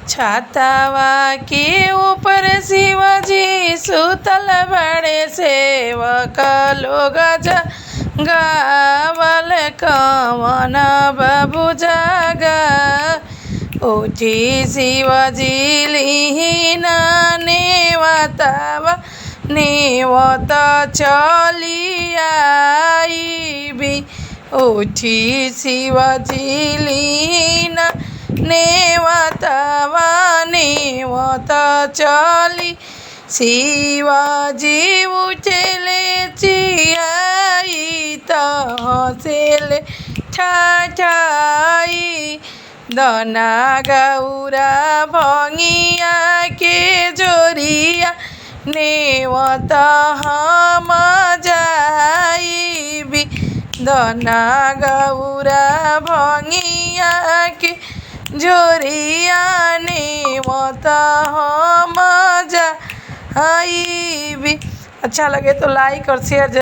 छातावा के ऊपर शिवजी सुतल बड़े सेवक लोग गावल कवन बाबू जागा उठी शिवजी लिहिना नेवतावा नेवत चली आईबी उठी शिवजी लिहिना नेवतावा नेवत चली शिवजी उठले चियाई त हँसेले ठाठाई दना गौरा भंगिया के जोरिया नेवत हम जाइबी दना गौरा भंगिया के जोरिया नेवत हम जाइबी। अच्छा लगे तो लाइक और शेयर